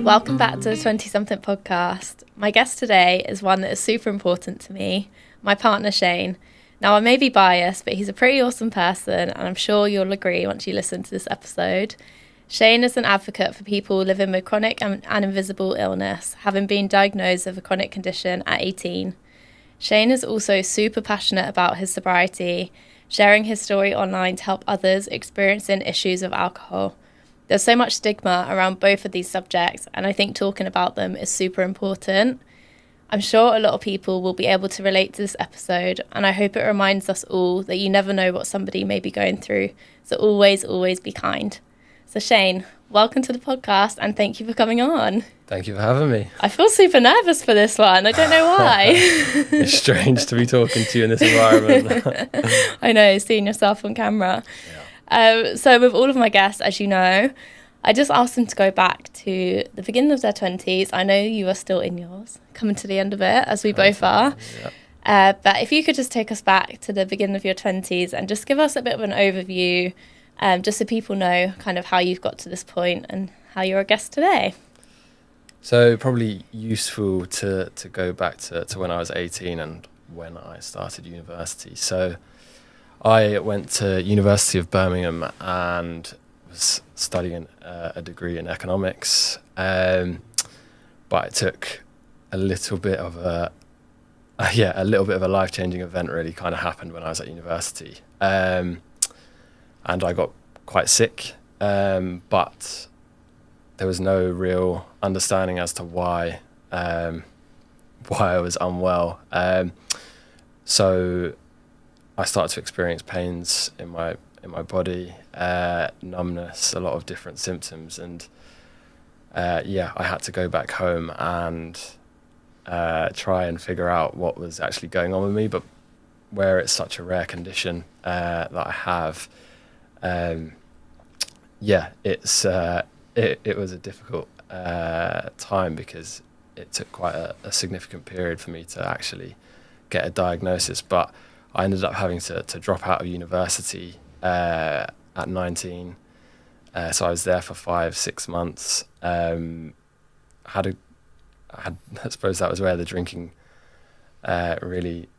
Welcome back to the 20-something podcast. My guest today is one that is super important to me, my partner Shane. Now, I may be biased, but he's a pretty awesome person, and I'm sure you'll agree once you listen to this episode. Shane is an advocate for people living with chronic and invisible illness, having been diagnosed with a chronic condition at 18. Shane is also super passionate about his sobriety, sharing his story online to help others experiencing issues with alcohol. There's so much stigma around both of these subjects, and I think talking about them is super important. I'm sure a lot of people will be able to relate to this episode, and I hope it reminds us all that you never know what somebody may be going through, so always be kind. So Shane, welcome to the podcast, and thank you for coming on. Thank you for having me. I feel super nervous for this one. I don't know why. It's strange to be talking to you in this environment. I know, seeing yourself on camera. Yeah. So with all of my guests, as you know, I just asked them to go back to the beginning of their 20s. I know you are still in yours, coming to the end of it, as we both are. Yeah. But if you could just take us back to the beginning of your 20s and just give us a bit of an overview, just so people know kind of how you've got to this point and how you're a guest today. So probably useful to go back to when I was 18 and when I started university. So I went to University of Birmingham and was studying a degree in economics, but it took a little bit of a life-changing event really kind of happened when I was at university, and I got quite sick, but there was no real understanding as to why I was unwell. So I started to experience pains in my body, numbness, a lot of different symptoms, and I had to go back home and try and figure out what was actually going on with me. But where it's such a rare condition that I have, it was a difficult time because it took quite a significant period for me to actually get a diagnosis. But I ended up having to drop out of university at 19. So I was there for 5-6 months. I suppose that was where the drinking really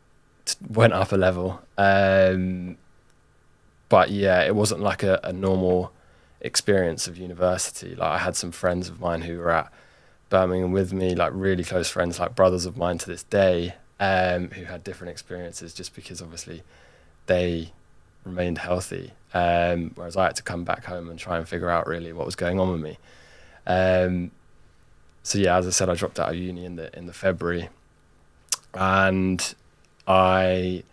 went up a level. But yeah, it wasn't like a normal experience of university. Like I had some friends of mine who were at Birmingham with me, like really close friends, like brothers of mine to this day, who had different experiences just because obviously they remained healthy, whereas I had to come back home and try and figure out really what was going on with me. So yeah, as I said, I dropped out of uni in the February, and I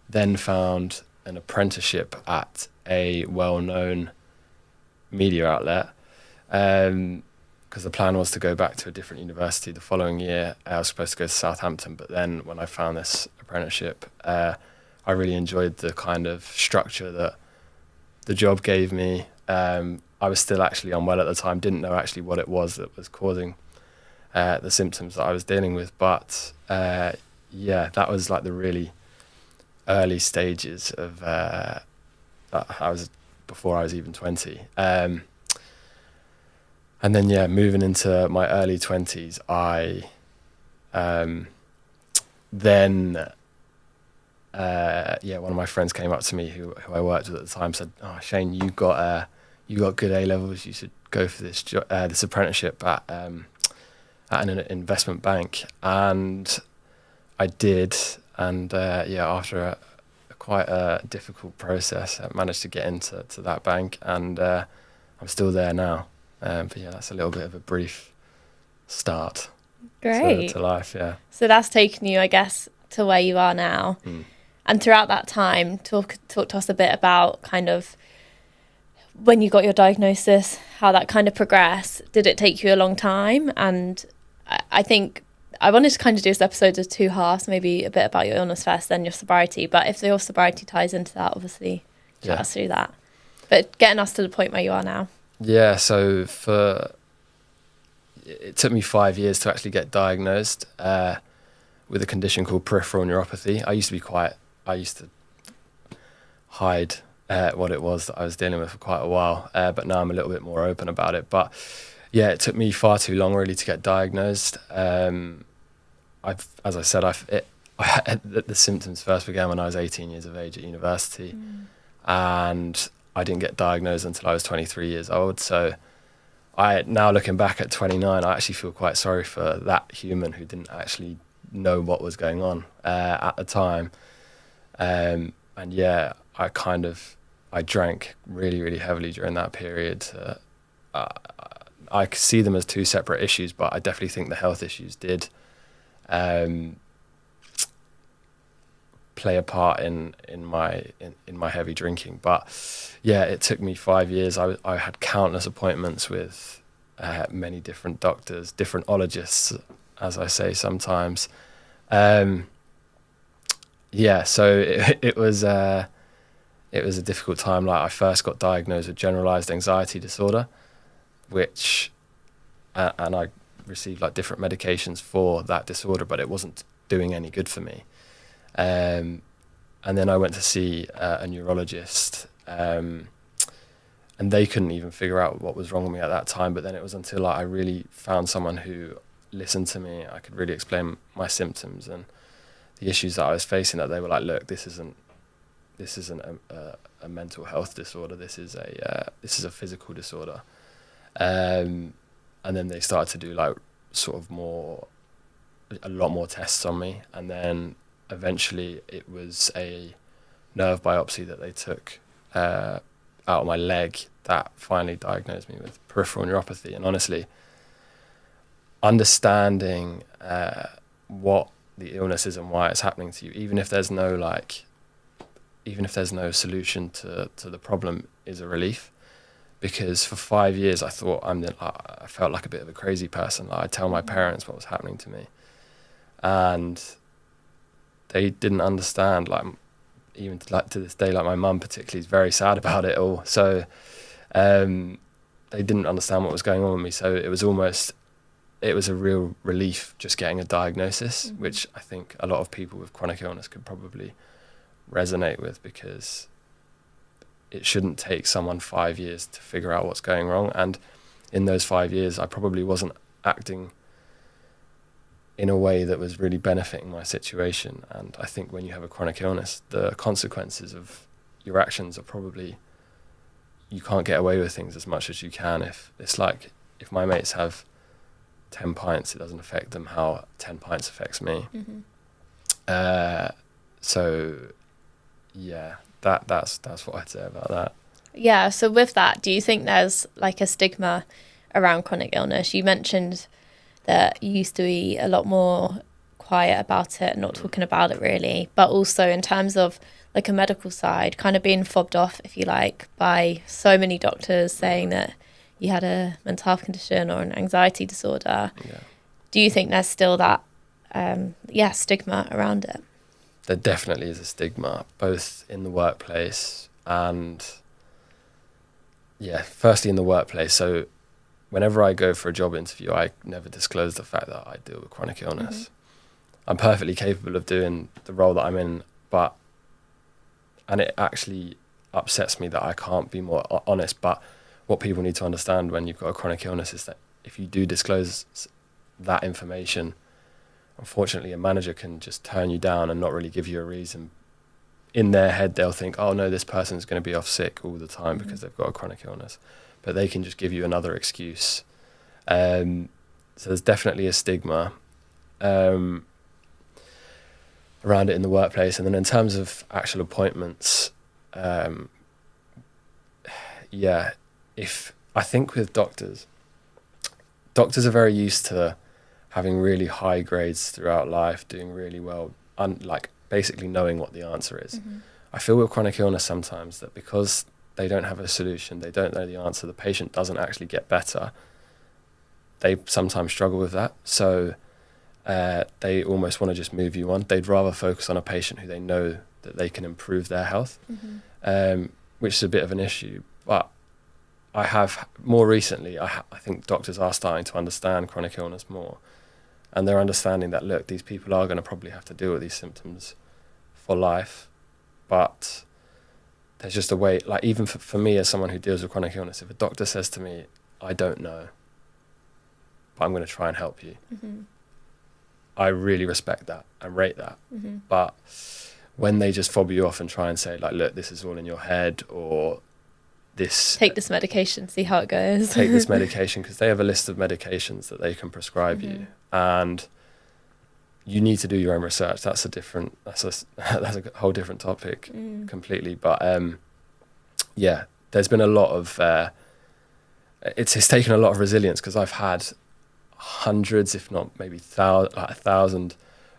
then found an apprenticeship at a well-known media outlet, because the plan was to go back to a different university the following year. I was supposed to go to Southampton, but then when I found this apprenticeship, I really enjoyed the kind of structure that the job gave me. I was still actually unwell at the time, didn't know actually what it was that was causing the symptoms that I was dealing with. But that was like the really early stages of before I was even 20. And then, moving into my early 20s, I one of my friends came up to me who I worked with at the time, said, "Oh, Shane, you got good A levels. You should go for this this apprenticeship at an investment bank." And I did, and after quite a difficult process, I managed to get into that bank, and I'm still there now. But that's a little bit of a brief start. Great. To life, yeah. So that's taken you, I guess, to where you are now. And throughout that time, talk to us a bit about kind of when you got your diagnosis, how that kind of progressed. Did it take you a long time? And I think I wanted to kind of do this episode of two halves, maybe a bit about your illness first, then your sobriety. But if your sobriety ties into that, obviously, chat us through that. But getting us to the point where you are now. Yeah, so it took me 5 years to actually get diagnosed with a condition called peripheral neuropathy. I used to hide what it was that I was dealing with for quite a while, but now I'm a little bit more open about it. But yeah, it took me far too long really to get diagnosed. As I said, the symptoms first began when I was 18 years of age at university, and I didn't get diagnosed until I was 23 years old. So now looking back at 29, I actually feel quite sorry for that human who didn't actually know what was going on at the time. And yeah, I drank really, really heavily during that period. I see them as two separate issues, but I definitely think the health issues did play a part in my heavy drinking. But yeah, it took me 5 years. I had countless appointments with many different doctors, different ologists, as I say sometimes. Yeah, so it was a difficult time. Like, I first got diagnosed with generalized anxiety disorder, which and I received like different medications for that disorder, but it wasn't doing any good for me. And then I went to see a neurologist, and they couldn't even figure out what was wrong with me at that time. But then it was until I really found someone who listened to me, I could really explain my symptoms and the issues that I was facing, that they were like, look, this isn't a mental health disorder. This is a physical disorder. And then they started to do like sort of a lot more tests on me. And then eventually it was a nerve biopsy that they took out of my leg that finally diagnosed me with peripheral neuropathy. And honestly, understanding what the illness is and why it's happening to you, even if there's no solution to the problem, is a relief. Because for 5 years I thought I felt like a bit of a crazy person. Like, I'd tell my parents what was happening to me, and they didn't understand. Like, even to this day, like my mum particularly is very sad about it all. So they didn't understand what was going on with me. So it was a real relief just getting a diagnosis, which I think a lot of people with chronic illness could probably resonate with, because it shouldn't take someone 5 years to figure out what's going wrong. And in those 5 years, I probably wasn't acting in a way that was really benefiting my situation. And I think when you have a chronic illness, the consequences of your actions are probably, you can't get away with things as much as you can. If my mates have 10 pints, it doesn't affect them how 10 pints affects me. So yeah, that's what I'd say about that. Yeah, so with that, do you think there's like a stigma around chronic illness? You mentioned that you used to be a lot more quiet about it, not talking about it really, but also in terms of like a medical side, kind of being fobbed off, if you like, by so many doctors saying that you had a mental health condition or an anxiety disorder. Yeah. Do you think there's still that stigma around it? There definitely is a stigma, both in the workplace and, firstly in the workplace. So whenever I go for a job interview, I never disclose the fact that I deal with chronic illness. I'm perfectly capable of doing the role that I'm in, and it actually upsets me that I can't be more honest. But what people need to understand when you've got a chronic illness is that if you do disclose that information, unfortunately, a manager can just turn you down and not really give you a reason. In their head, they'll think, oh no, this person's going to be off sick all the time because they've got a chronic illness. But they can just give you another excuse. So there's definitely a stigma around it in the workplace. And then in terms of actual appointments, I think with doctors are very used to having really high grades throughout life, doing really well, basically knowing what the answer is. I feel with chronic illness sometimes that because they don't have a solution, they don't know the answer, the patient doesn't actually get better, they sometimes struggle with that. So they almost want to just move you on. They'd rather focus on a patient who they know that they can improve their health, which is a bit of an issue. But I have more recently, I think doctors are starting to understand chronic illness more. And they're understanding that, look, these people are going to probably have to deal with these symptoms for life. But there's just a way, like even for me as someone who deals with chronic illness, if a doctor says to me, I don't know, but I'm going to try and help you. I really respect that and rate that. But when they just fob you off and try and say, like, look, this is all in your head, or take this medication, see how it goes. Take this medication, because they have a list of medications that they can prescribe you, and you need to do your own research. That's a whole different topic completely. But there's been a lot of it's taken a lot of resilience, because I've had hundreds, if not maybe 1,000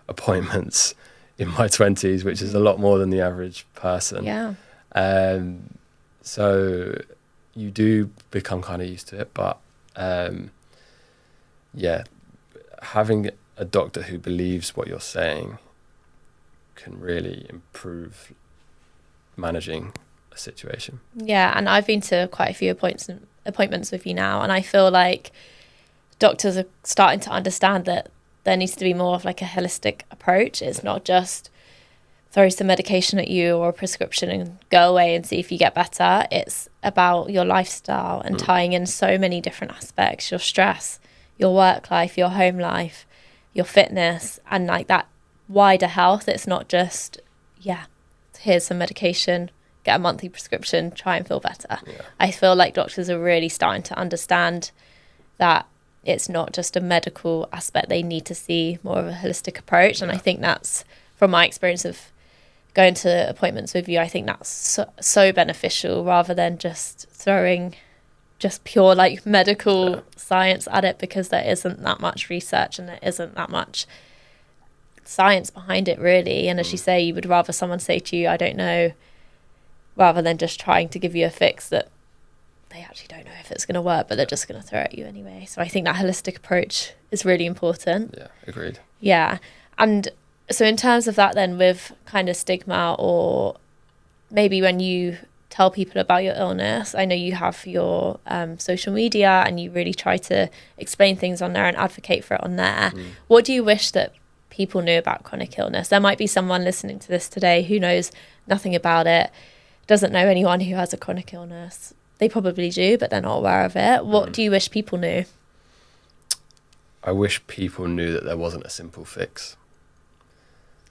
appointments in my 20s, which is a lot more than the average person. So you do become kind of used to it, but having a doctor who believes what you're saying can really improve managing a situation. Yeah, and I've been to quite a few appointments with you now, and I feel like doctors are starting to understand that there needs to be more of like a holistic approach. It's not just throw some medication at you or a prescription and go away and see if you get better. It's about your lifestyle and tying in so many different aspects: your stress, your work life, your home life, your fitness, and like that wider health. It's not just, here's some medication, get a monthly prescription, try and feel better. I feel like doctors are really starting to understand that it's not just a medical aspect. They need to see more of a holistic approach. And I think that's, from my experience of going to appointments with you, I think that's so beneficial, rather than just throwing just pure like medical science at it, because there isn't that much research and there isn't that much science behind it really. And as you say, you would rather someone say to you, I don't know, rather than just trying to give you a fix that they actually don't know if it's going to work, but they're just going to throw at you anyway. So I think that holistic approach is really important. Yeah, agreed. Yeah. And so in terms of that then, with kind of stigma, or maybe when you tell people about your illness, I know you have your social media and you really try to explain things on there and advocate for it on there. What do you wish that people knew about chronic illness? There might be someone listening to this today who knows nothing about it, doesn't know anyone who has a chronic illness. They probably do, but they're not aware of it. What do you wish people knew? I wish people knew that there wasn't a simple fix.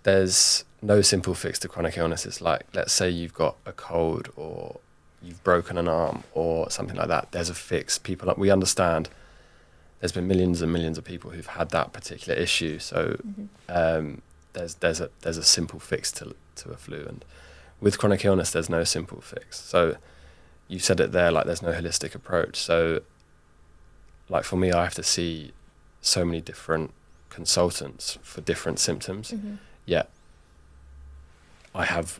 There's no simple fix to chronic illness. It's like, let's say you've got a cold or you've broken an arm or something like that. There's a fix. We understand there's been millions and millions of people who've had that particular issue. So there's a simple fix to a flu. And with chronic illness, there's no simple fix. So you said it there, like there's no holistic approach. So like for me, I have to see so many different consultants for different symptoms. Yet I have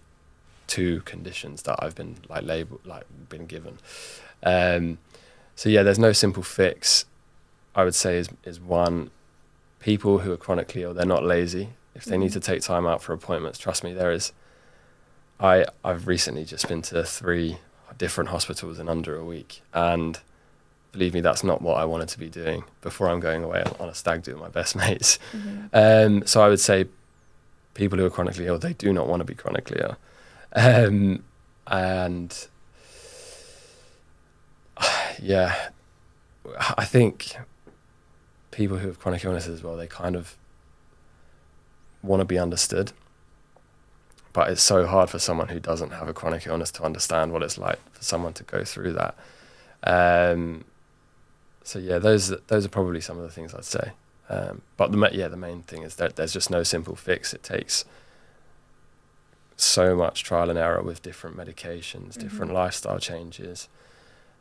2 conditions that I've been been given. So yeah, there's no simple fix. I would say is one, people who are chronically ill, they're not lazy. If they need to take time out for appointments, trust me, there is. I've recently just been to 3 different hospitals in under a week, and believe me, that's not what I wanted to be doing before I'm going away on a stag do with my best mates. So I would say people who are chronically ill, they do not want to be chronically ill. And yeah, I think people who have chronic illnesses as well, they kind of want to be understood. But it's so hard for someone who doesn't have a chronic illness to understand what it's like for someone to go through that. So yeah, those are probably some of the things I'd say. But the main thing is that there's just no simple fix. It takes so much trial and error with different medications, different lifestyle changes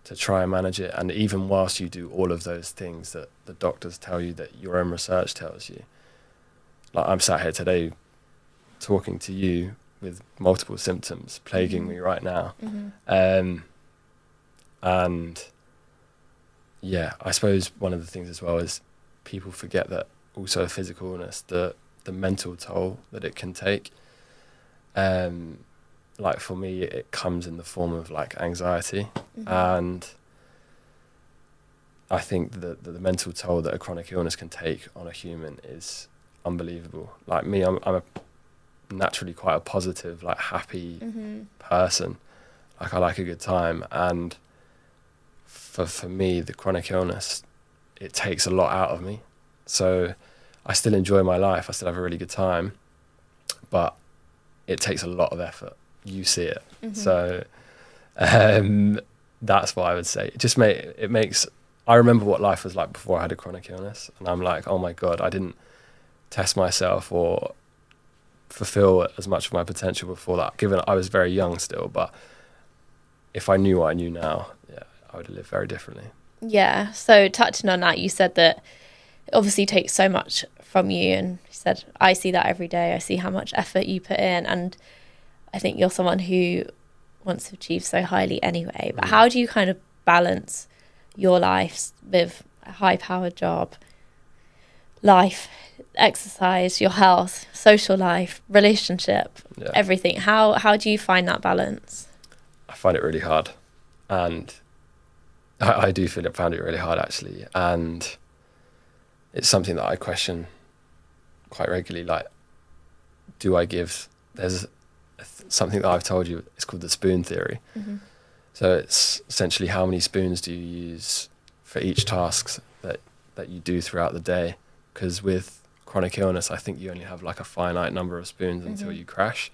to try and manage it. And even whilst you do all of those things that the doctors tell you, that your own research tells you, like I'm sat here today talking to you with multiple symptoms plaguing me right now. And yeah, I suppose one of the things as well is people forget that also a physical illness, the mental toll that it can take. Like for me, it comes in the form of like anxiety, and I think that the mental toll that a chronic illness can take on a human is unbelievable. Like me, I'm naturally quite a positive, like happy person. Like I like a good time, and for me, the chronic illness it takes a lot out of me. So I still enjoy my life. I still have a really good time, but it takes a lot of effort. You see it. So that's what I would say. It makes, I remember what life was like before I had a chronic illness, and I'm like, oh my God, I didn't test myself or fulfill as much of my potential before that, given I was very young still. But if I knew what I knew now, yeah, I would have lived very differently. Yeah. So touching on that, you said that it obviously takes so much from you, and you said, I see that every day. I see how much effort you put in, and I think you're someone who wants to achieve so highly anyway. But how do you kind of balance your life with a high-powered job, life, exercise, your health, social life, relationship, everything? How do you find that balance? I find it really hard, and I do found it really hard actually, and it's something that I question quite regularly. Like, do I give? There's something that I've told you. It's called the spoon theory. So it's essentially how many spoons do you use for each task that you do throughout the day? Because with chronic illness, I think you only have like a finite number of spoons until you crash.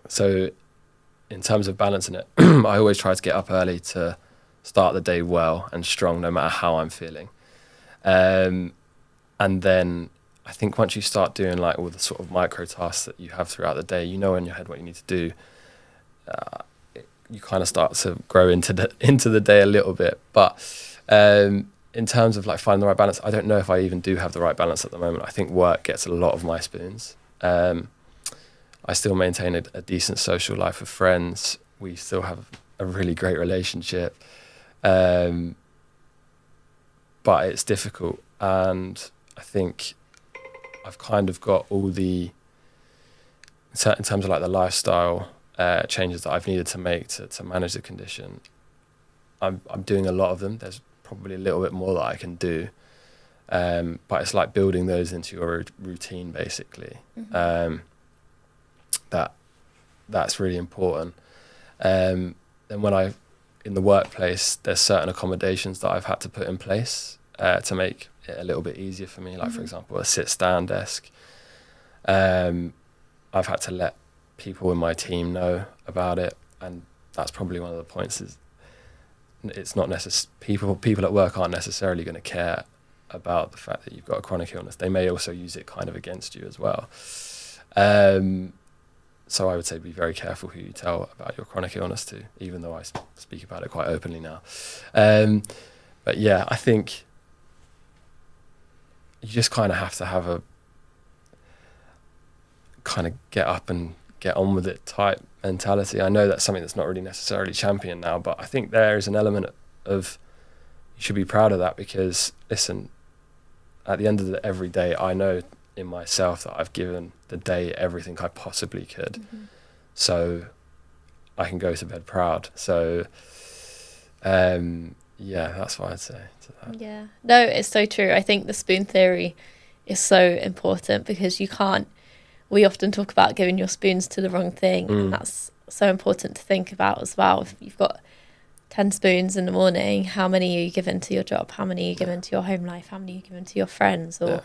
So in terms of balancing it, I always try to get up early to start the day well and strong, no matter how I'm feeling. And then I think once you start doing like all the sort of micro tasks that you have throughout the day, you know in your head what you need to do. You kind of start to grow into the day a little bit. But in terms of like finding the right balance, I don't know if I even do have the right balance at the moment. I think work gets a lot of my spoons. I still maintain a decent social life with friends. We still have a really great relationship. But it's difficult. And I think I've kind of got all in terms of like the lifestyle changes that I've needed to make to manage the condition. I'm doing a lot of them. There's probably a little bit more that I can do. But it's like building those into your routine, basically. That's really important. Then when in the workplace, there's certain accommodations that I've had to put in place to make it a little bit easier for me. Like, for example, a sit-stand desk. I've had to let people in my team know about it, and that's probably one of the points. Is it's not people at work aren't necessarily going to care about the fact that you've got a chronic illness. They may also use it kind of against you as well. So I would say be very careful who you tell about your chronic illness to, even though I speak about it quite openly now. But yeah, I think you just kind of have to have a kind of get up and get on with it type mentality. I know that's something that's not really necessarily championed now, but I think there is an element of you should be proud of that, because listen, at the end of every day, I know in myself that I've given the day everything I possibly could. So I can go to bed proud. So yeah, that's what I'd say to that. Yeah, no, it's so true. I think the spoon theory is so important, because we often talk about giving your spoons to the wrong thing, and that's so important to think about as well. If you've got 10 spoons in the morning, how many are you giving to your job? How many are you giving to your home life? How many are you giving to your friends? Or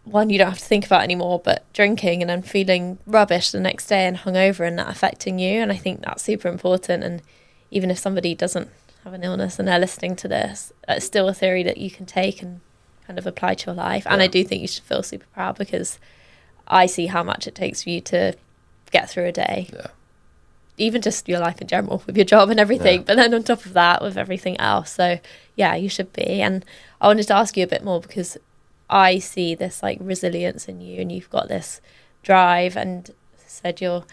one you don't have to think about anymore, but drinking and then feeling rubbish the next day and hungover, and that affecting you. And I think that's super important. And even if somebody doesn't have an illness and they're listening to this, it's still a theory that you can take and kind of apply to your life. And I do think you should feel super proud, because I see how much it takes for you to get through a day. Even just your life in general, with your job and everything, but then on top of that, with everything else. So yeah, you should be. And I wanted to ask you a bit more, because I see this like resilience in you, and you've got this drive, and said you're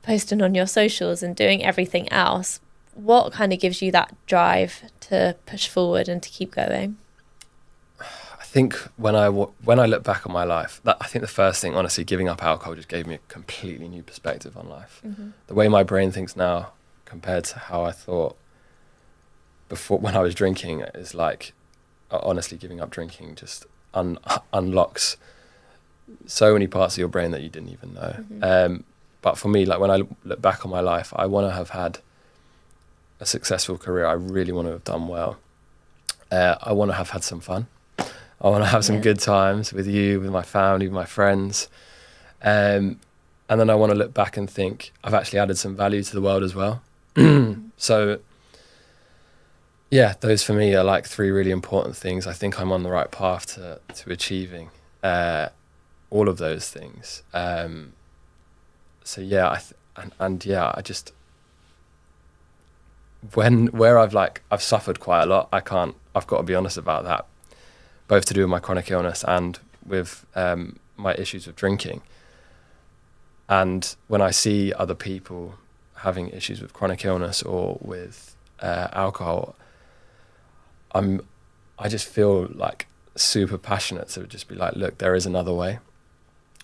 posting on your socials and doing everything else. What kind of gives you that drive to push forward and to keep going? I think when I look back on my life, I think the first thing, honestly, giving up alcohol just gave me a completely new perspective on life. The way my brain thinks now compared to how I thought before when I was drinking is like, honestly, giving up drinking just unlocks so many parts of your brain that you didn't even know. But for me, like when I look back on my life, I want to have had a successful career. I really want to have done well. I want to have had some fun. I want to have some good times with you, with my family, with my friends. And then I want to look back and think I've actually added some value to the world as well. So, yeah, those for me are like 3 really important things. I think I'm on the right path to achieving all of those things. So yeah, I just where I've suffered quite a lot. I've got to be honest about that, both to do with my chronic illness and with my issues with drinking. And when I see other people having issues with chronic illness or with alcohol, I just feel like super passionate to just be like, look, there is another way.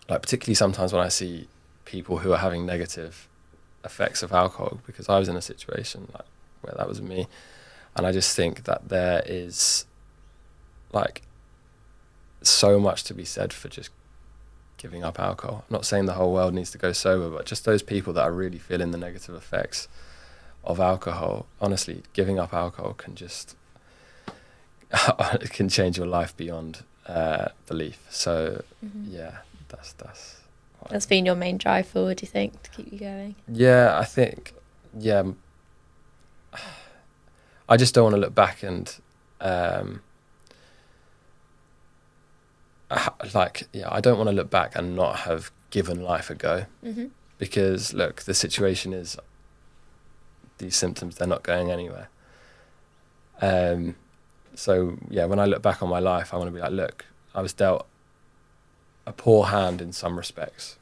Like particularly sometimes when I see people who are having negative effects of alcohol, because I was in a situation like where that was me, and I just think that there is like so much to be said for just giving up alcohol. I'm not saying the whole world needs to go sober, but just those people that are really feeling the negative effects of alcohol, honestly, giving up alcohol can just it can change your life beyond belief. So yeah, that's been your main drive forward, do you think, to keep you going? Yeah, I think, yeah, I just don't want to look back and I don't want to look back and not have given life a go. Because look, the situation is these symptoms, they're not going anywhere. So yeah, when I look back on my life, I want to be like, look, I was dealt a poor hand in some respects,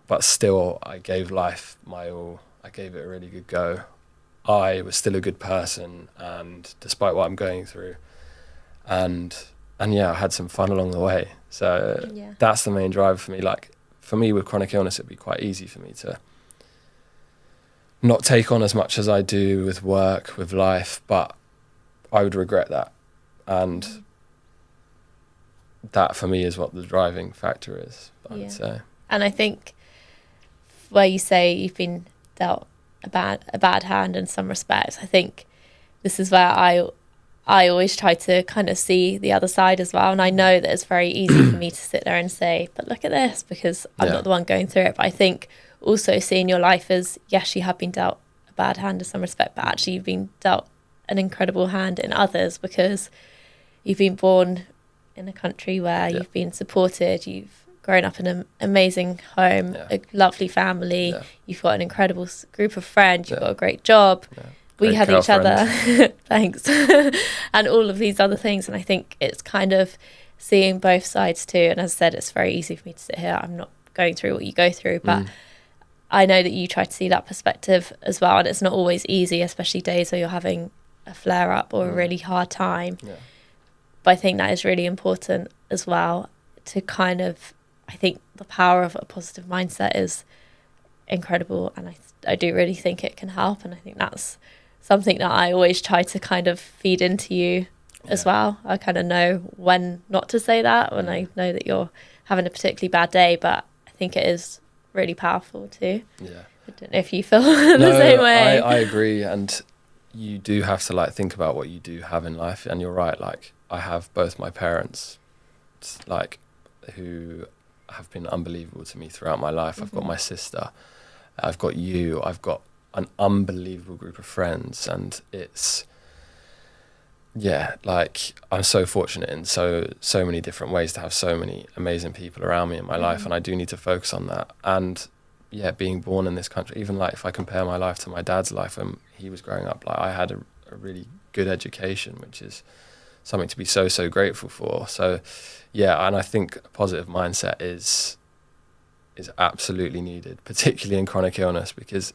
but still I gave life my all. I gave it a really good go. I was still a good person, and despite what I'm going through, and yeah, I had some fun along the way. So that's the main drive for me. Like for me with chronic illness, it'd be quite easy for me to not take on as much as I do with work, with life, but I would regret that. And that for me is what the driving factor is, I would say. And I think where you say you've been dealt a bad hand in some respects, I think this is where I always try to kind of see the other side as well. And I know that it's very easy for me to sit there and say, but look at this, because I'm not the one going through it. But I think also seeing your life as, yes, you have been dealt a bad hand in some respect, but actually you've been dealt an incredible hand in others, because you've been born in a country where you've been supported, you've grown up in an amazing home, a lovely family, you've got an incredible group of friends, you've got a great job, we had each other, thanks, and all of these other things. And I think it's kind of seeing both sides too. And as I said, it's very easy for me to sit here, I'm not going through what you go through, but I know that you try to see that perspective as well, and it's not always easy, especially days where you're having a flare up or a really hard time. But I think that is really important as well, to kind of, I think the power of a positive mindset is incredible, and I do really think it can help, and I think that's something that I always try to kind of feed into you as well. I kind of know when not to say that, when I know that you're having a particularly bad day, but I think it is really powerful too. I don't know if you feel the same way. I agree, and you do have to like think about what you do have in life, and you're right, like I have both my parents like who have been unbelievable to me throughout my life. I've got my sister, I've got you, I've got an unbelievable group of friends, and it's like I'm so fortunate in so many different ways to have so many amazing people around me in my life, and I do need to focus on that. And being born in this country, even like if I compare my life to my dad's life when he was growing up, like I had a really good education, which is something to be so grateful for. So and I think a positive mindset is absolutely needed, particularly in chronic illness, because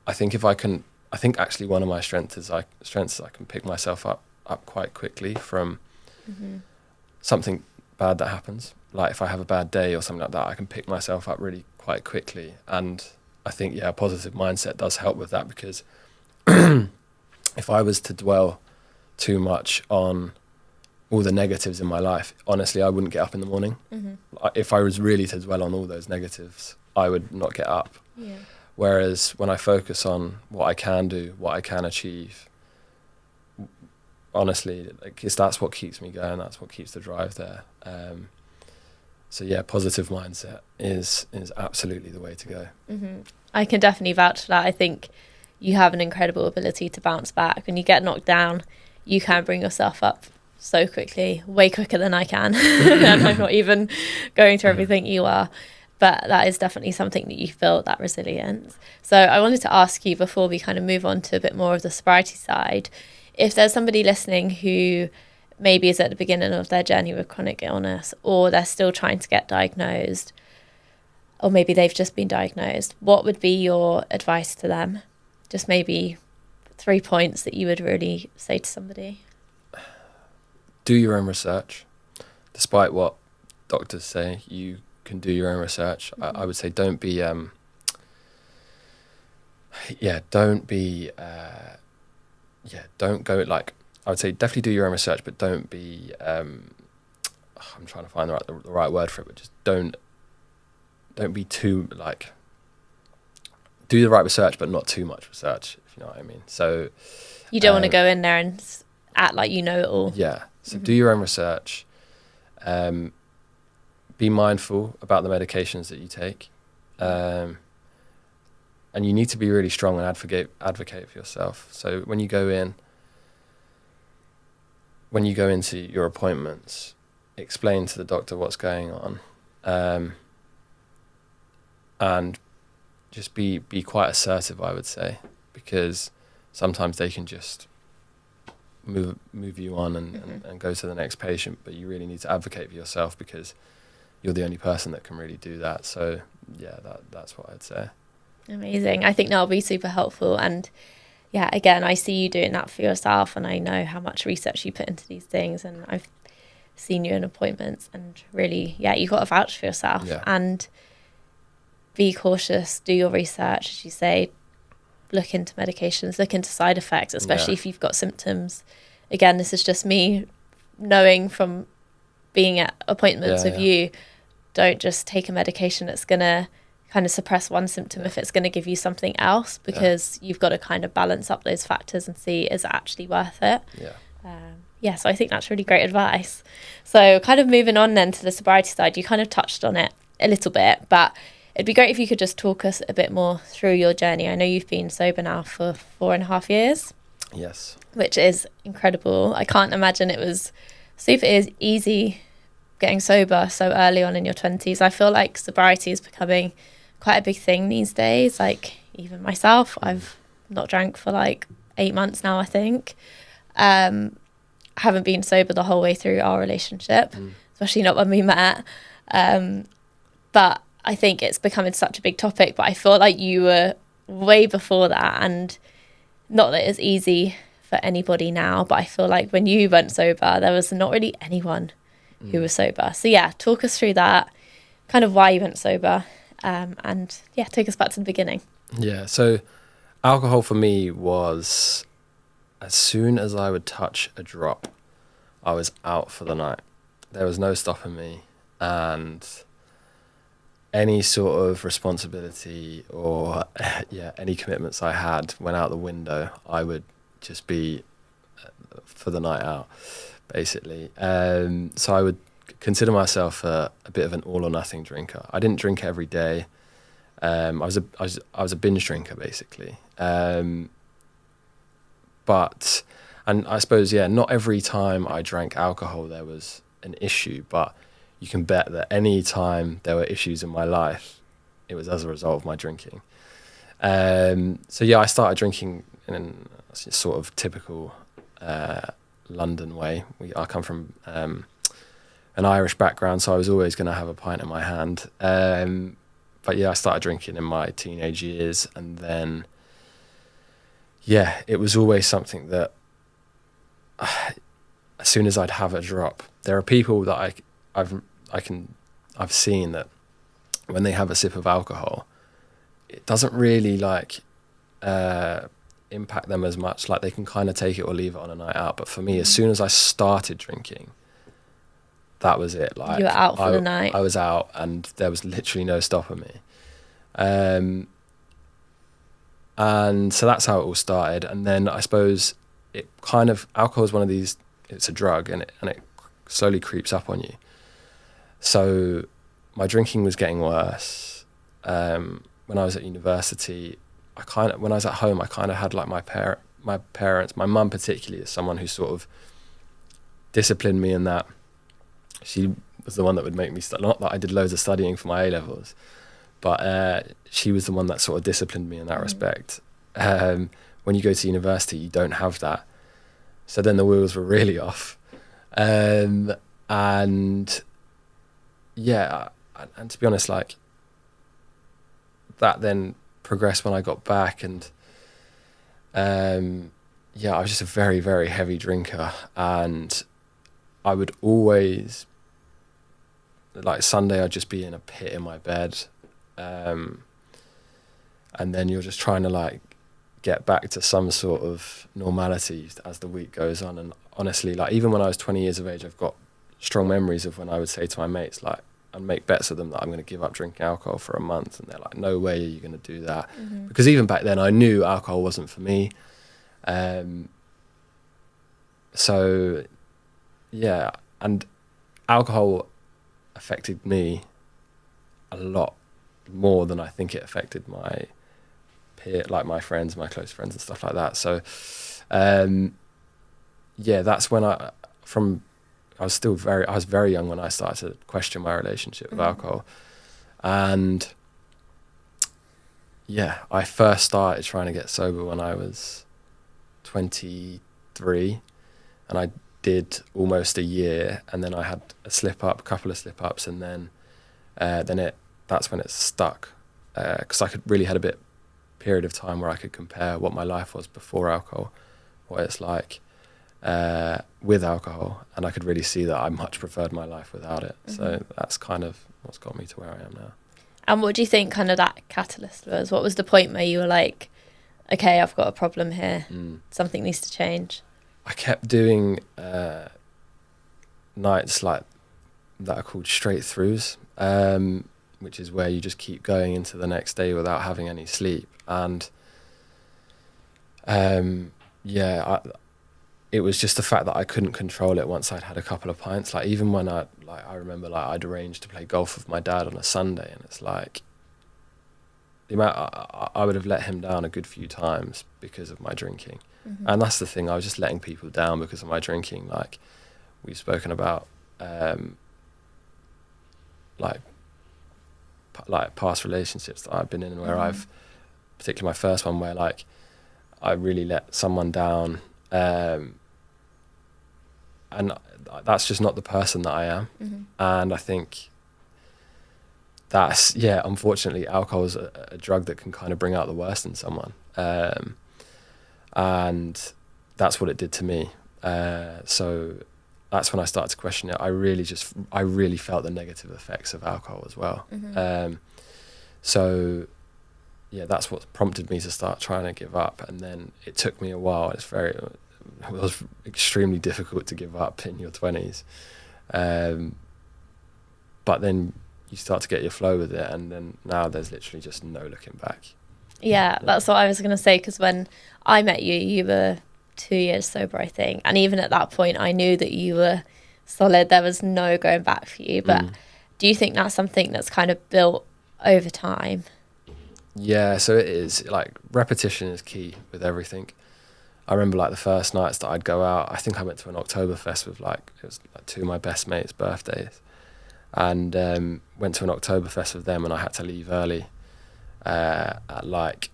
I think actually one of my strengths is I can pick myself up quite quickly from something bad that happens. Like if I have a bad day or something like that, I can pick myself up really quite quickly. And I think a positive mindset does help with that, because if I was to dwell too much on all the negatives in my life, honestly, I wouldn't get up in the morning. If I was really to dwell on all those negatives, I would not get up. Whereas when I focus on what I can do, what I can achieve, honestly, like, that's what keeps me going. That's what keeps the drive there. So yeah, positive mindset is absolutely the way to go. I can definitely vouch for that. I think you have an incredible ability to bounce back. When you get knocked down, you can bring yourself up so quickly, way quicker than I can. And I'm not even going through everything you are. But that is definitely something that you've built, that resilience. So I wanted to ask you, before we kind of move on to a bit more of the sobriety side, if there's somebody listening who maybe is at the beginning of their journey with chronic illness, or they're still trying to get diagnosed, or maybe they've just been diagnosed, what would be your advice to them? Just maybe 3 points that you would really say to somebody. Do your own research. Despite what doctors say, you can do your own research. I would say don't go, like, I would say definitely do your own research, but don't be, I'm trying to find the right word for it, but just don't be too, like, do the right research, but not too much research, if you know what I mean. So you don't want to go in there and act like you know it all. Yeah. So do your own research. Be mindful about the medications that you take. And you need to be really strong and advocate for yourself. So when you go into your appointments, explain to the doctor what's going on, and just be quite assertive, I would say, because sometimes they can just move you on and go to the next patient, but you really need to advocate for yourself because you're the only person that can really do that. So yeah, that's what I'd say. Amazing. I think that'll be super helpful. And yeah, again, I see you doing that for yourself, and I know how much research you put into these things, and I've seen you in appointments, and really, yeah, you've got to vouch for yourself. Yeah. And be cautious, do your research, as you say, look into medications, look into side effects, especially if you've got symptoms. Again, this is just me knowing from being at appointments with you, don't just take a medication that's going to kind of suppress one symptom if it's going to give you something else, because you've got to kind of balance up those factors and see, is it actually worth it? So I think that's really great advice. So kind of moving on then to the sobriety side, you kind of touched on it a little bit, but it'd be great if you could just talk us a bit more through your journey. I know you've been sober now for 4.5 years. Yes. Which is incredible. I can't imagine it was super easy getting sober so early on in your 20s. I feel like sobriety is becoming quite a big thing these days. Like, even myself, I've not drank for like 8 months now, I think. Haven't been sober the whole way through our relationship, especially not when we met. But I think it's becoming such a big topic, but I feel like you were way before that, and not that it's easy for anybody now, but I feel like when you went sober, there was not really anyone who was sober. So yeah, talk us through that, kind of why you went sober, and yeah, take us back to the beginning. Yeah, so alcohol for me was, as soon as I would touch a drop, I was out for the night. There was no stopping me, and any sort of responsibility or any commitments I had went out the window. I would just be for the night out, basically. So I would consider myself a bit of an all or nothing drinker. I didn't drink every day. I was a binge drinker, basically. But I suppose, not every time I drank alcohol there was an issue, but you can bet that any time there were issues in my life, it was as a result of my drinking. I started drinking in a sort of typical London way. I come from an Irish background, so I was always going to have a pint in my hand. I started drinking in my teenage years, and then, it was always something that as soon as I'd have a drop, there are people that I've seen that when they have a sip of alcohol, it doesn't really impact them as much. Like, they can kind of take it or leave it on a night out. But for me, as soon as I started drinking, that was it. Like, you were out for the night. I was out, and there was literally no stopping me. And so that's how it all started. And then I suppose it kind of, alcohol is one of these, it's a drug, and it slowly creeps up on you. So my drinking was getting worse. When I was at university, when I was at home, I kind of had like my parents, my mum particularly, is someone who sort of disciplined me in that. She was the one that would make me not that I did loads of studying for my A-levels, but she was the one that sort of disciplined me in that respect. When you go to university, you don't have that. So then the wheels were really off. And yeah, and to be honest, like, that then progressed when I got back, and yeah, I was just a very, very heavy drinker, and I would always, like, Sunday I'd just be in a pit in my bed, and then you're just trying to like get back to some sort of normality as the week goes on. And honestly, like, even when I was 20 years of age, I've got strong memories of when I would say to my mates, like, and make bets with them that I'm going to give up drinking alcohol for a month, and they're like, no way are you going to do that. Because even back then I knew alcohol wasn't for me. So yeah, and alcohol affected me a lot more than I think it affected my my friends, my close friends and stuff like that. So yeah, that's when I was very young when I started to question my relationship with alcohol. And yeah, I first started trying to get sober when I was 23, and I did almost a year, and then I had a couple of slip ups, and then that's when it stuck, because I really had a period of time where I could compare what my life was before alcohol, what it's like with alcohol, and I could really see that I much preferred my life without it. So that's kind of what's got me to where I am now. And what do you think kind of that catalyst was? What was the point where you were like, okay, I've got a problem here, something needs to change? I kept doing nights like that are called straight throughs, which is where you just keep going into the next day without having any sleep. And yeah, it was just the fact that I couldn't control it once I'd had a couple of pints. Like, even when I remember, like, I'd arranged to play golf with my dad on a Sunday, and it's like the amount I would have let him down a good few times because of my drinking. And that's the thing, I was just letting people down because of my drinking. Like, we've spoken about like past relationships that I've been in where I've, particularly my first one, where like I really let someone down, and that's just not the person that I am. And I think that's, yeah, unfortunately alcohol is a drug that can kind of bring out the worst in someone, and that's what it did to me. So that's when I started to question it. I really felt the negative effects of alcohol as well. So yeah, that's what prompted me to start trying to give up. And then it took me a while. It was extremely difficult to give up in your 20s. But then you start to get your flow with it, and then now there's literally just no looking back. Yeah, that's what I was going to say, because when I met you, you were 2 years sober, I think. And even at that point, I knew that you were solid. There was no going back for you. But do you think that's something that's kind of built over time? Yeah, so it is. Like, repetition is key with everything. I remember, like, the first nights that I'd go out, I think I went to an Oktoberfest with, like, it was like two of my best mates' birthdays. And went to an Oktoberfest with them, and I had to leave early at like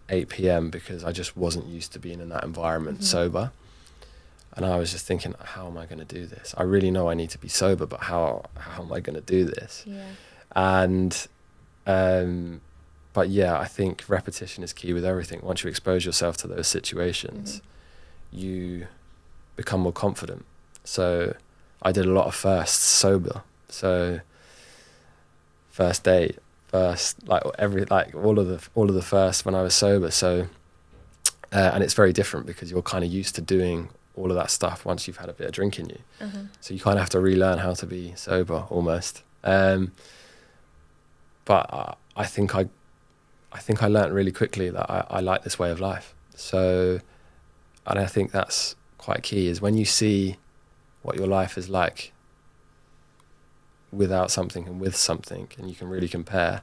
8 p.m. because I just wasn't used to being in that environment sober. And I was just thinking, how am I going to do this? I really know I need to be sober, but how am I going to do this? Yeah. And but yeah, I think repetition is key with everything. Once you expose yourself to those situations, you become more confident. So I did a lot of firsts sober. So first date, all of the firsts when I was sober. So and it's very different because you're kind of used to doing all of that stuff once you've had a bit of drink in you. So you kind of have to relearn how to be sober almost. But I think I learned really quickly that I like this way of life. So And I think that's quite key, is when you see what your life is like without something and with something, and you can really compare,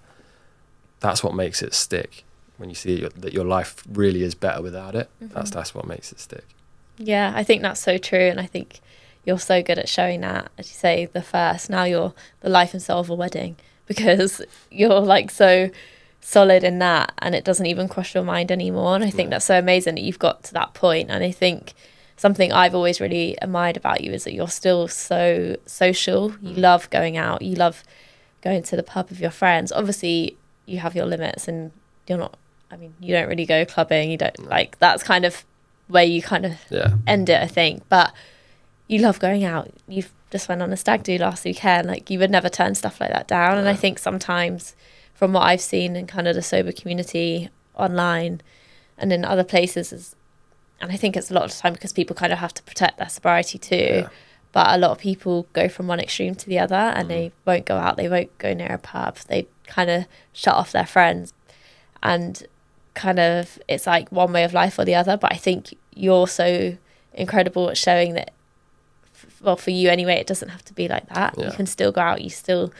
that's what makes it stick. When you see that your life really is better without it, that's what makes it stick. Yeah, I think that's so true. And I think you're so good at showing that, as you say, now you're the life and soul of a wedding, because you're like so solid in that, and it doesn't even cross your mind anymore. And I think that's so amazing that you've got to that point. And I think something I've always really admired about you is that you're still so social. You love going out, you love going to the pub with your friends. Obviously you have your limits, and you don't really go clubbing, you don't like, that's kind of where you kind of end it, I think. But you love going out. You've just went on a stag do last weekend. Like, you would never turn stuff like that down. And I think sometimes, from what I've seen in kind of the sober community online and in other places, and I think it's a lot of the time because people kind of have to protect their sobriety too. Yeah. But a lot of people go from one extreme to the other, and they won't go out, they won't go near a pub, they kind of shut off their friends, and kind of it's like one way of life or the other. But I think you're so incredible at showing that, well, for you anyway, it doesn't have to be like that. You can still go out, you still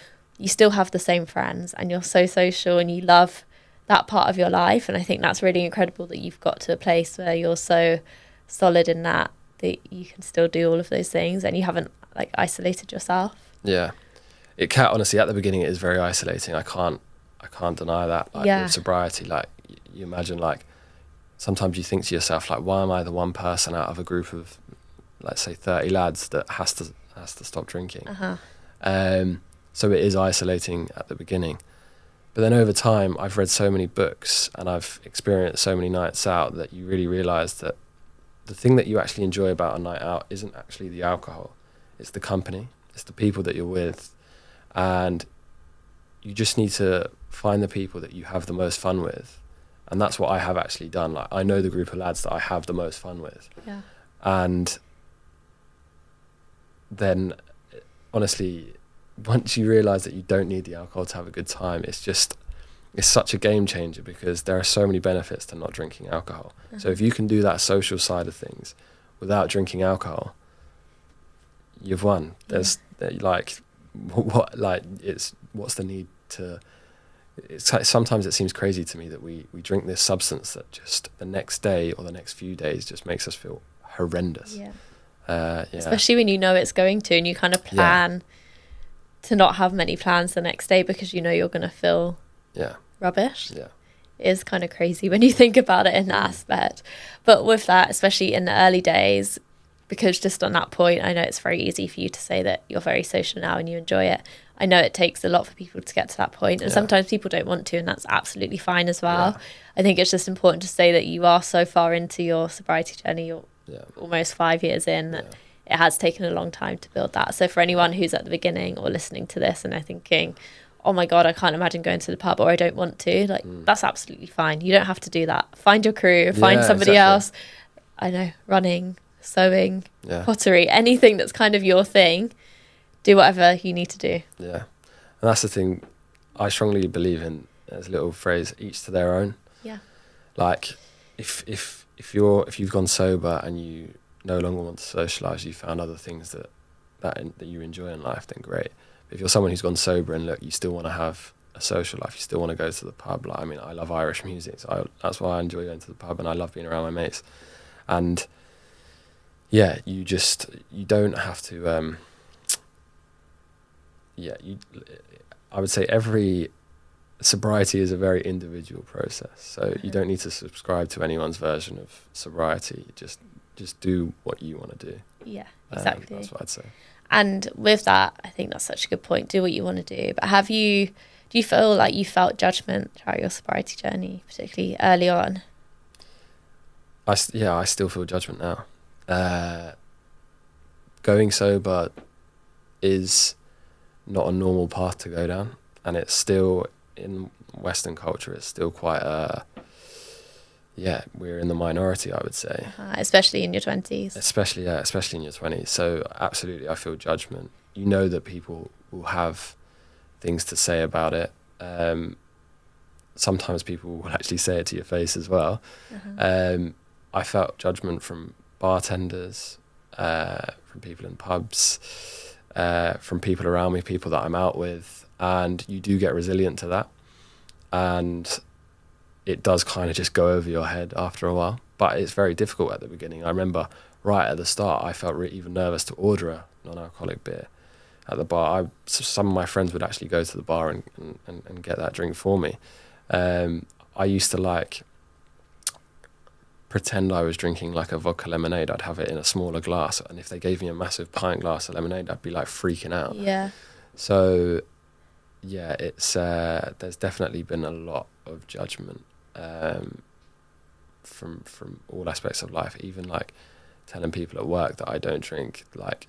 have the same friends, and you're so social, and you love that part of your life. And I think that's really incredible that you've got to a place where you're so solid in that you can still do all of those things, and you haven't like isolated yourself. Yeah, it can, honestly, at the beginning it is very isolating. I can't deny that. Like, with sobriety, like, you imagine, like, sometimes you think to yourself, like, why am I the one person out of a group of, let's say, 30 lads that has to stop drinking? So it is isolating at the beginning. But then over time, I've read so many books and I've experienced so many nights out that you really realise that the thing that you actually enjoy about a night out isn't actually the alcohol. It's the company. It's the people that you're with. And you just need to find the people that you have the most fun with. And that's what I have actually done. Like, I know the group of lads that I have the most fun with. Yeah. And then, honestly, once you realise that you don't need the alcohol to have a good time, it's such a game changer, because there are so many benefits to not drinking alcohol. So if you can do that social side of things without drinking alcohol, you've won. There's what's the need to... Sometimes it seems crazy to me that we drink this substance that just the next day or the next few days just makes us feel horrendous. Especially when you know it's going to, and you kind of plan to not have many plans the next day because you know you're going to feel rubbish. It is kind of crazy when you think about it in that aspect. But with that, especially in the early days, because just on that point, I know it's very easy for you to say that you're very social now and you enjoy it. I know it takes a lot for people to get to that point, and sometimes people don't want to, and that's absolutely fine as well. I think it's just important to say that you are so far into your sobriety journey. You're almost 5 years in. It has taken a long time to build that. So for anyone who's at the beginning or listening to this and they're thinking, oh my God, I can't imagine going to the pub, or I don't want to, like, that's absolutely fine. You don't have to do that. Find your crew, find somebody else. I know, running, sewing, pottery, anything that's kind of your thing. Do whatever you need to do. Yeah. And that's the thing I strongly believe in. There's a little phrase, each to their own. Yeah. Like, if you've gone sober and you no longer want to socialise, you found other things that you enjoy in life, then great. But if you're someone who's gone sober and look, you still want to have a social life, you still want to go to the pub. Like, I mean, I love Irish music, so that's why I enjoy going to the pub, and I love being around my mates. And yeah, you don't have to... I would say every sobriety is a very individual process. So you don't need to subscribe to anyone's version of sobriety. Just do what you want to do. Yeah, exactly. That's what I'd say. And with that, I think that's such a good point. Do what you want to do. But do you feel like you felt judgment throughout your sobriety journey, particularly early on? I still feel judgment now. Going sober is not a normal path to go down, and it's still, in Western culture, it's still quite we're in the minority, I would say. Especially in your 20s. Especially in your 20s. So absolutely, I feel judgment. You know that people will have things to say about it. Sometimes people will actually say it to your face as well. I felt judgment from bartenders, from people in pubs, from people around me, people that I'm out with, and you do get resilient to that, and it does kind of just go over your head after a while. But it's very difficult at the beginning. I remember right at the start, I felt even nervous to order a non-alcoholic beer at the bar. Some of my friends would actually go to the bar and get that drink for me. I used to pretend I was drinking like a vodka lemonade. I'd have it in a smaller glass, and if they gave me a massive pint glass of lemonade, I'd be like freaking out. Yeah. So yeah, it's there's definitely been a lot of judgment from all aspects of life, even like telling people at work that I don't drink. Like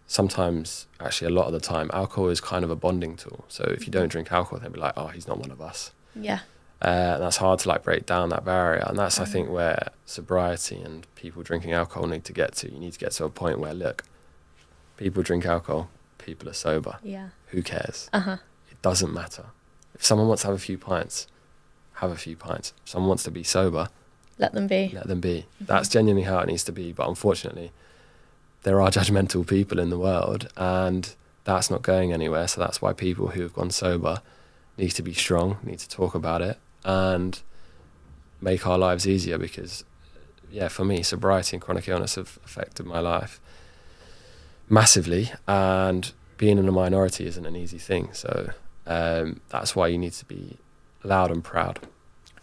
sometimes, actually a lot of the time, alcohol is kind of a bonding tool. So if you don't drink alcohol, they'll be like, oh, he's not one of us. Yeah. And that's hard to like break down that barrier, and that's I think where sobriety and people drinking alcohol need to get to. You need to get to a point where, look, people drink alcohol, people are sober. Yeah. Who cares? It doesn't matter. If someone wants to have a few pints, have a few pints. If someone wants to be sober, let them be. Let them be. That's genuinely how it needs to be. But unfortunately, there are judgmental people in the world, and that's not going anywhere. So that's why people who have gone sober need to be strong, need to talk about it, and make our lives easier. Because, yeah, for me, sobriety and chronic illness have affected my life massively, and being in a minority isn't an easy thing. So that's why you need to be loud and proud.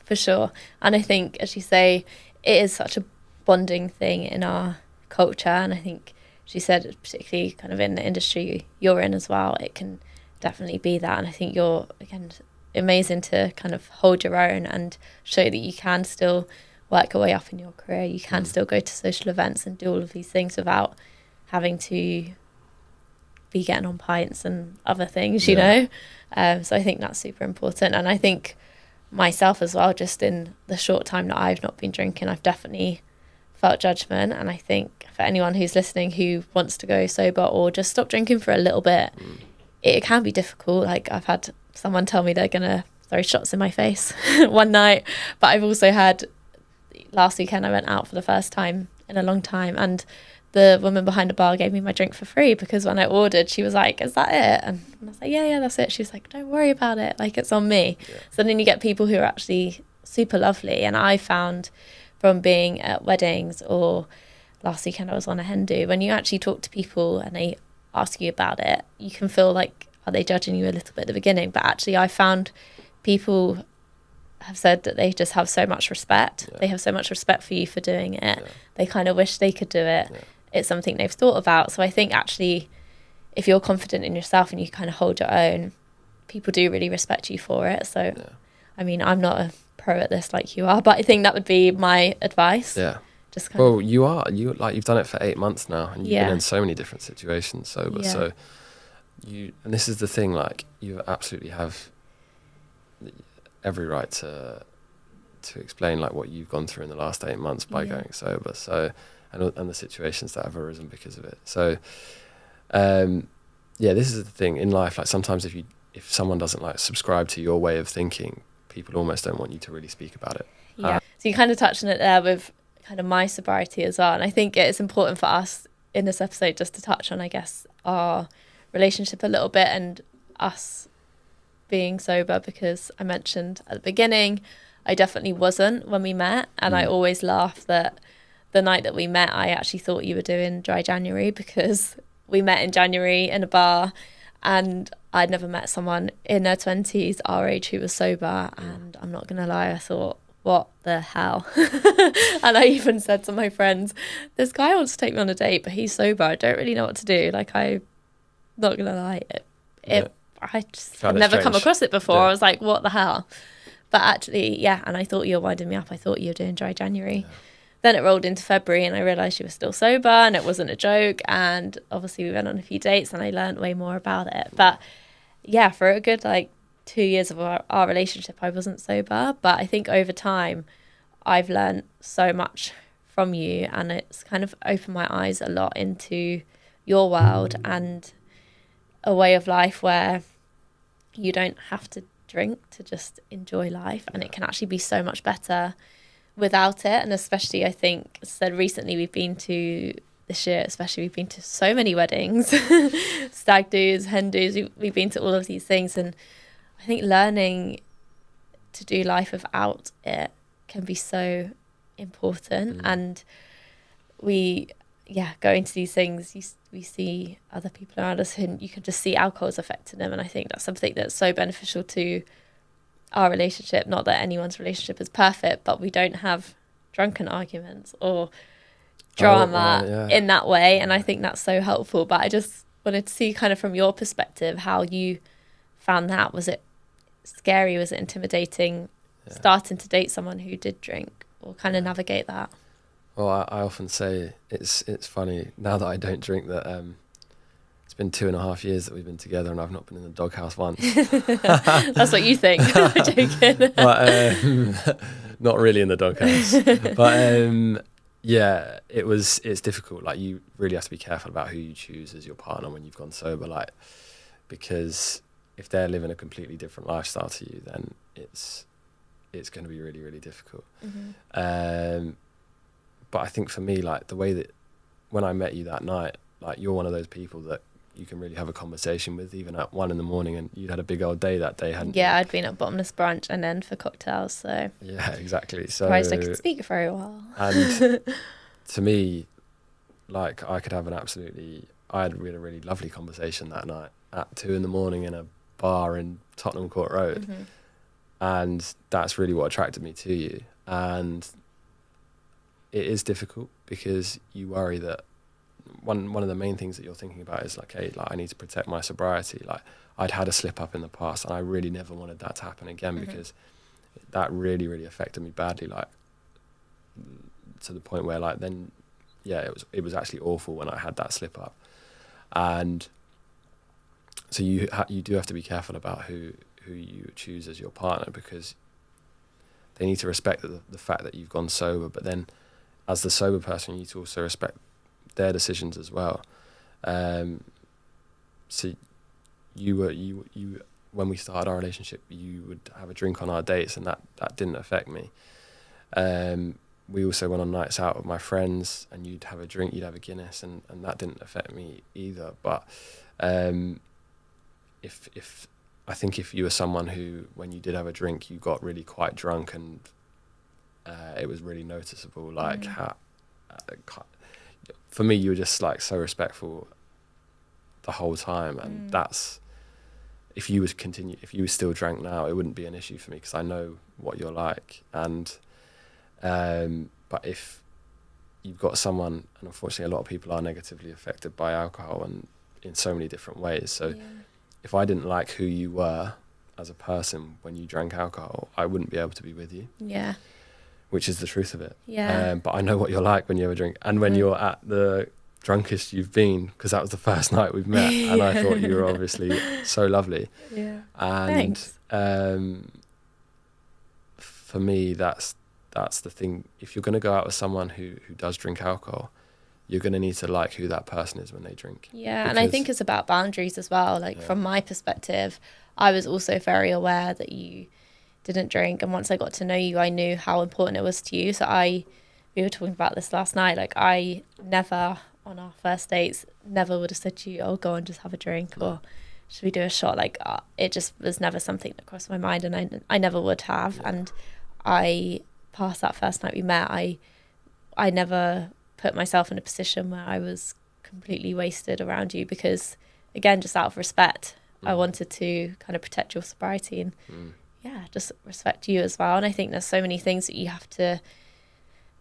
For sure. And I think, as you say, it is such a bonding thing in our culture. And I think, as you said, particularly kind of in the industry you're in as well, it can definitely be that. And I think you're, again, amazing to kind of hold your own and show that you can still work your way up in your career. You can still go to social events and do all of these things without having to be getting on pints and other things, you know. So I think that's super important. And I think myself as well, just in the short time that I've not been drinking, I've definitely felt judgment. And I think for anyone who's listening who wants to go sober or just stop drinking for a little bit, it can be difficult. Like, I've had someone tell me they're gonna throw shots in my face one night, but I've also had, last weekend I went out for the first time in a long time, and the woman behind the bar gave me my drink for free, because when I ordered, she was like, is that it? And I was like, yeah, that's it. She was like, don't worry about it. Like, it's on me. Yeah. So then you get people who are actually super lovely. And I found from being at weddings, or last weekend I was on a hen do, when you actually talk to people and they ask you about it, you can feel like, are they judging you a little bit at the beginning? But actually I found people have said that they just have so much respect. Yeah. They have so much respect for you for doing it. Yeah. They kind of wish they could do it. Yeah. It's something they've thought about. So I think actually, if you're confident in yourself and you kind of hold your own, people do really respect you for it. So, yeah. I mean, I'm not a pro at this like you are, but I think that would be my advice. Yeah. Just kind of. You've done it for 8 months now, and you've been in so many different situations sober. Yeah. So and this is the thing, like, you absolutely have every right to explain like what you've gone through in the last 8 months by going sober. So, and the situations that have arisen because of it. So, this is the thing in life. Like, sometimes if someone doesn't like subscribe to your way of thinking, people almost don't want you to really speak about it. Yeah. So you kind of touched on it there with kind of my sobriety as well. And I think it's important for us in this episode just to touch on, I guess, our relationship a little bit and us being sober, because I mentioned at the beginning, I definitely wasn't when we met. And I always laugh that the night that we met, I actually thought you were doing dry January, because we met in January in a bar, and I'd never met someone in their 20s, our age, who was sober. And I'm not going to lie, I thought, what the hell? And I even said to my friends, this guy wants to take me on a date, but he's sober. I don't really know what to do. Like, I'm not going to lie. I just had never come across it before. I was like, what the hell? But actually, and I thought you were winding me up. I thought you were doing dry January. Yeah. Then it rolled into February, and I realised you were still sober, and it wasn't a joke. And obviously we went on a few dates, and I learned way more about it. But yeah, for a good 2 years of our relationship, I wasn't sober. But I think over time, I've learned so much from you, and it's kind of opened my eyes a lot into your world and a way of life where you don't have to drink to just enjoy life, and it can actually be so much better without it. And especially, I think, as I said, recently this year especially, we've been to so many weddings, stag do's, hen do's, we've been to all of these things. And I think learning to do life without it can be so important. And going to these things, we see other people around us and you can just see alcohol's affecting them. And I think that's something that's so beneficial to our relationship. Not that anyone's relationship is perfect, but we don't have drunken arguments or drama in that way. And I think that's so helpful. But I just wanted to see kind of from your perspective how you found that. Was it scary? Was it intimidating starting to date someone who did drink, or kind of navigate that? Well, I often say it's funny now that I don't drink that it's been 2.5 years that we've been together and I've not been in the doghouse once. That's what you think. I'm joking. But not really in the doghouse. But yeah, it's difficult. Like, you really have to be careful about who you choose as your partner when you've gone sober. Like, because if they're living a completely different lifestyle to you, then it's going to be really, really difficult. But I think for me, like, the way that when I met you that night, like, you're one of those people that you can really have a conversation with, even at 1 a.m, and you'd had a big old day that day, hadn't you? Yeah, I'd been at Bottomless Brunch and then for cocktails, so... Yeah, exactly. So surprised I could speak very well. And to me, like, we had a really lovely conversation that night at 2 a.m in a bar in Tottenham Court Road. And that's really what attracted me to you. And it is difficult because you worry that one of the main things that you're thinking about is like, hey, like, I need to protect my sobriety. Like, I'd had a slip up in the past and I really never wanted that to happen again, because that really, really affected me badly, like, to the point where, like, then, yeah, it was actually awful when I had that slip up. And so you do have to be careful about who you choose as your partner, because they need to respect the fact that you've gone sober, but then as the sober person, you need to also respect their decisions as well. So you when we started our relationship, you would have a drink on our dates, and that didn't affect me. We also went on nights out with my friends, and you'd have a drink, you'd have a Guinness, and that didn't affect me either. But if I think if you were someone who, when you did have a drink, you got really quite drunk, and it was really noticeable, like how, for me, you were just like so respectful the whole time, and that's, if you still drank now, it wouldn't be an issue for me, because I know what you're like. And but if you've got someone, and unfortunately a lot of people are negatively affected by alcohol, and in so many different ways, so if I didn't like who you were as a person when you drank alcohol, I wouldn't be able to be with you. Yeah. Which is the truth of it. Yeah. But I know what you're like when you have a drink, and when you're at the drunkest you've been, because that was the first night we've met, and I thought you were obviously so lovely. Yeah. And for me, that's the thing. If you're going to go out with someone who does drink alcohol, you're going to need to like who that person is when they drink. Yeah, and I think it's about boundaries as well. Like, from my perspective, I was also very aware that you didn't drink, and once I got to know you, I knew how important it was to you. So we were talking about this last night, like, I never, on our first dates, never would have said to you, oh, go and just have a drink, or should we do a shot? Like, it just was never something that crossed my mind, and I never would have. And I, past that first night we met, I never put myself in a position where I was completely wasted around you, because, again, just out of respect, I wanted to kind of protect your sobriety and just respect you as well. And I think there's so many things that you have to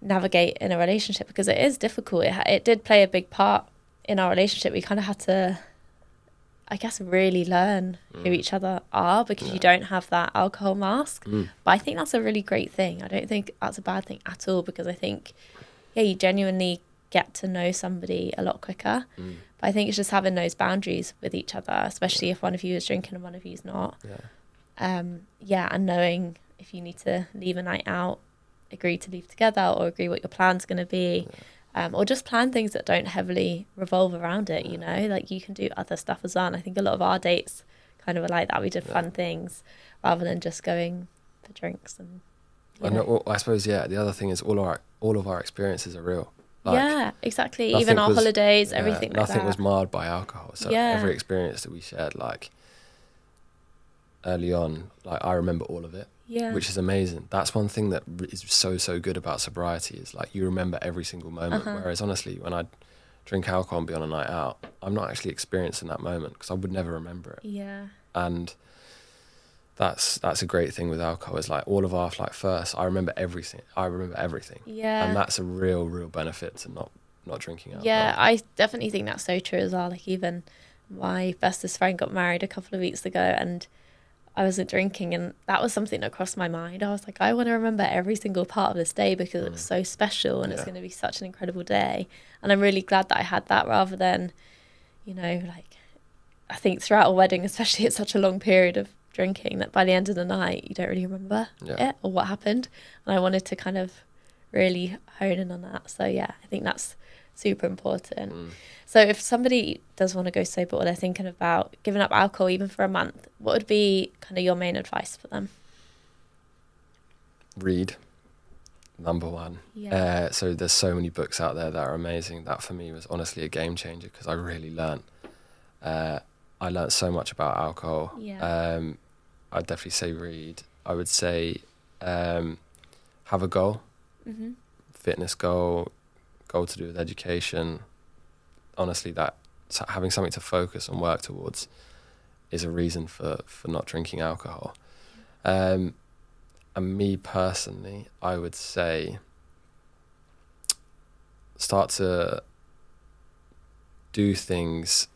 navigate in a relationship, because it is difficult. It did play a big part in our relationship. We kind of had to, I guess, really learn who each other are, because you don't have that alcohol mask. But I think that's a really great thing. I don't think that's a bad thing at all, because I think, you genuinely get to know somebody a lot quicker. But I think it's just having those boundaries with each other, especially if one of you is drinking and one of you is not. And knowing if you need to leave a night out, agree to leave together, or agree what your plan's going to be, or just plan things that don't heavily revolve around it. You know, like, you can do other stuff as well. And I think a lot of our dates kind of were like that. We did fun things rather than just going for drinks. And I suppose, the other thing is all of our experiences are real. Yeah, exactly. Even our holidays, everything like that. Nothing was marred by alcohol. So every experience that we shared, like, early on, like, I remember all of it, which is amazing. That's one thing that is so good about sobriety, is like you remember every single moment. Whereas honestly, when I drink alcohol and be on a night out, I'm not actually experiencing that moment because I would never remember it. Yeah. And that's a great thing with alcohol, is like all of our like first, I remember everything. Yeah. And that's a real benefit to not drinking alcohol. Yeah, I definitely think that's so true as well. Like, even my bestest friend got married a couple of weeks ago and I wasn't drinking, and that was something that crossed my mind. I was like, I want to remember every single part of this day because it was so special and it's going to be such an incredible day. And I'm really glad that I had that, rather than, like, I think throughout a wedding, especially, it's such a long period of drinking that by the end of the night you don't really remember it or what happened. And I wanted to kind of really hone in on that. So I think that's super important. So if somebody does want to go sober, or they're thinking about giving up alcohol even for a month, what would be kind of your main advice for them? Read, number one. So there's so many books out there that are amazing. That for me was honestly a game changer, because I really learned so much about alcohol. I'd definitely say read. I would say have a goal, fitness goal to do with education. Honestly, that having something to focus and work towards is a reason for not drinking alcohol. And me personally, I would say start to do things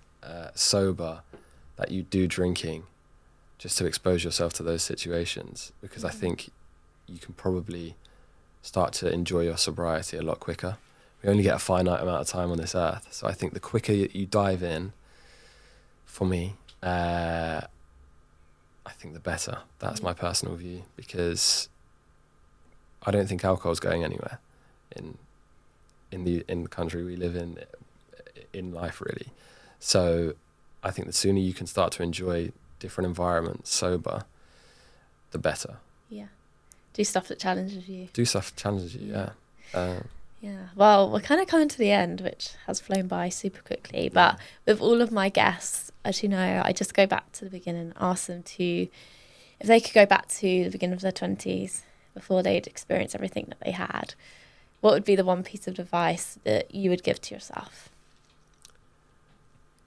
sober that you do drinking, just to expose yourself to those situations, because I think you can probably start to enjoy your sobriety a lot quicker. We only get a finite amount of time on this earth, so I think the quicker you dive in, for me, I think the better. That's my personal view, because I don't think alcohol is going anywhere in the country we live in life, really. So I think the sooner you can start to enjoy different environments sober, the better. Yeah. Do stuff that challenges you. Yeah. Well, we're kind of coming to the end, which has flown by super quickly. But with all of my guests, as you know, I just go back to the beginning and ask them if they could go back to the beginning of their 20s, before they'd experienced everything that they had, what would be the one piece of advice that you would give to yourself?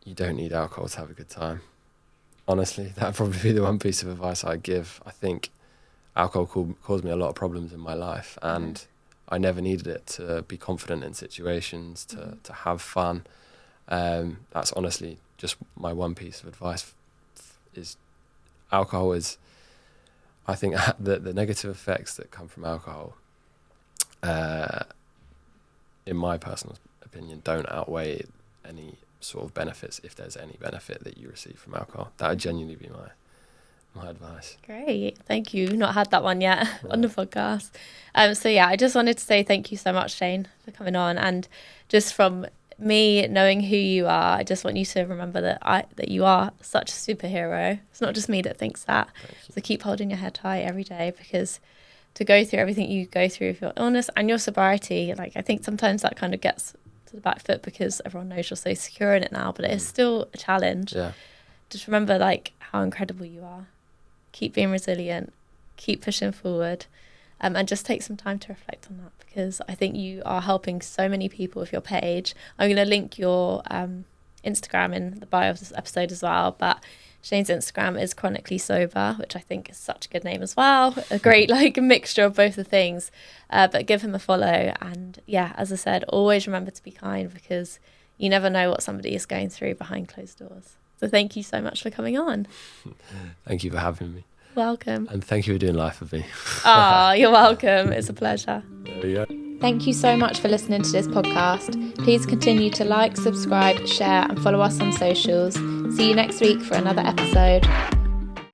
You don't need alcohol to have a good time. Honestly, that'd probably be the one piece of advice I'd give. I think alcohol caused me a lot of problems in my life, and I never needed it to be confident in situations, to have fun. That's honestly just my one piece of advice. Is alcohol is, I think the negative effects that come from alcohol, in my personal opinion, don't outweigh any sort of benefits, if there's any benefit that you receive from alcohol. That would genuinely be my advice. Great, thank you. We've not had that one yet on the podcast. I just wanted to say thank you so much, Shane, for coming on. And just from me knowing who you are, I just want you to remember that you are such a superhero. It's not just me that thinks that. So keep holding your head high every day, because to go through everything you go through with your illness and your sobriety, like, I think sometimes that kind of gets to the back foot because everyone knows you're so secure in it now, but it is still a challenge. Just remember, like, how incredible you are. Keep being resilient, keep pushing forward, and just take some time to reflect on that, because I think you are helping so many people with your page. I'm going to link your Instagram in the bio of this episode as well, but Shane's Instagram is Chronically Sober, which I think is such a good name as well. A great mixture of both the things. But give him a follow. And as I said, always remember to be kind, because you never know what somebody is going through behind closed doors. So thank you so much for coming on. Thank you for having me. Welcome. And thank you for doing life with me. You're welcome. It's a pleasure. There we go. Thank you so much for listening to this podcast. Please continue to like, subscribe, share, and follow us on socials. See you next week for another episode.